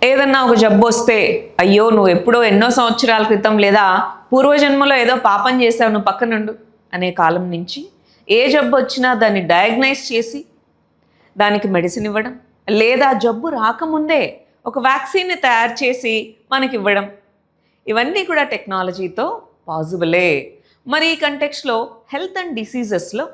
ఏదన్నా ఒక జబ్బు వస్తే అయ్యో నువ్వు ఎప్పుడో ఎన్నో సంవత్సరాల క్రితం లేదా పూర్వజన్మలో ఏదో పాపం చేసావు నువ్వు పక్కనుండు అనే కాలం నుంచి ఏ జబ్బు వచ్చినా దాన్ని డయాగ్నైజ్ చేసి దానికి మెడిసిన్ ఇవ్వడం, లేదా జబ్బు రాకముందే ఒక వ్యాక్సిన్ని తయారు చేసి మనకి ఇవ్వడం, ఇవన్నీ కూడా టెక్నాలజీతో పాసిబులే. మరి ఈ కంటెక్స్లో హెల్త్ అండ్ డిసీజెస్లో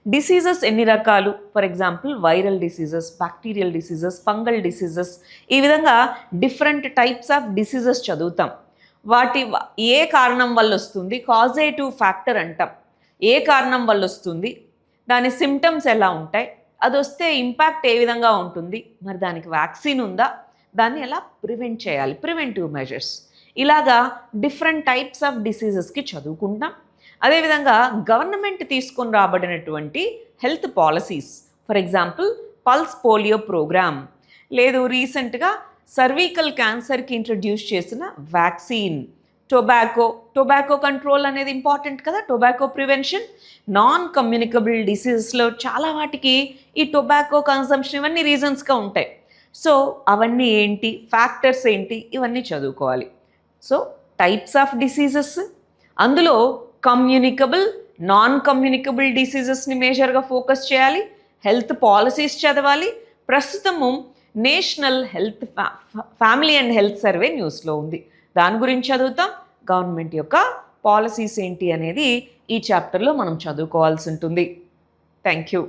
డిసీజెస్ ఎన్ని రకాలు, for example viral diseases, bacterial diseases, fungal diseases, ఈ విధంగా డిఫరెంట్ టైప్స్ ఆఫ్ డిసీజెస్ చదువుతాం. వాటి ఏ కారణం వల్ల వస్తుంది, కాజేటివ్ ఫ్యాక్టర్ అంటాం. ఏ కారణం వల్ల వస్తుంది, దాని సిమ్టమ్స్ ఎలా ఉంటాయి, అది వస్తే ఇంపాక్ట్ ఏ విధంగా ఉంటుంది, మరి దానికి వ్యాక్సిన్ ఉందా, దాన్ని ఎలా ప్రివెంట్ చేయాలి, ప్రివెంటివ్ మెజర్స్, ఇలాగా డిఫరెంట్ టైప్స్ ఆఫ్ డిసీజెస్కి చదువుకుంటాం. అదేవిధంగా గవర్నమెంట్ తీసుకొని రాబడినటువంటి health policies, for example pulse polio program, లేదు రీసెంట్గా సర్వికల్ క్యాన్సర్కి ఇంట్రడ్యూస్ చేసిన వ్యాక్సిన్, టొబాకో కంట్రోల్ అనేది ఇంపార్టెంట్ కదా, టొబాకో ప్రివెన్షన్, నాన్ కమ్యూనికబుల్ డిసీజెస్లో చాలా వాటికి ఈ టొబాకో కన్సంప్షన్ ఇవన్నీ రీజన్స్గా ఉంటాయి. సో అవన్నీ ఏంటి, ఫ్యాక్టర్స్ ఏంటి, ఇవన్నీ చదువుకోవాలి. సో టైప్స్ ఆఫ్ డిసీజెస్, అందులో కమ్యూనికబుల్, నాన్ కమ్యూనికబుల్ డిసీజెస్ని మేజర్గా ఫోకస్ చేయాలి, హెల్త్ పాలసీస్ చదవాలి. ప్రస్తుతము national health family and health survey న్యూస్లో ఉంది, దాని గురించి చదువుతాం. గవర్నమెంట్ యొక్క పాలసీస్ ఏంటి అనేది ఈ చాప్టర్లో మనం చదువుకోవాల్సి ఉంటుంది. Thank you.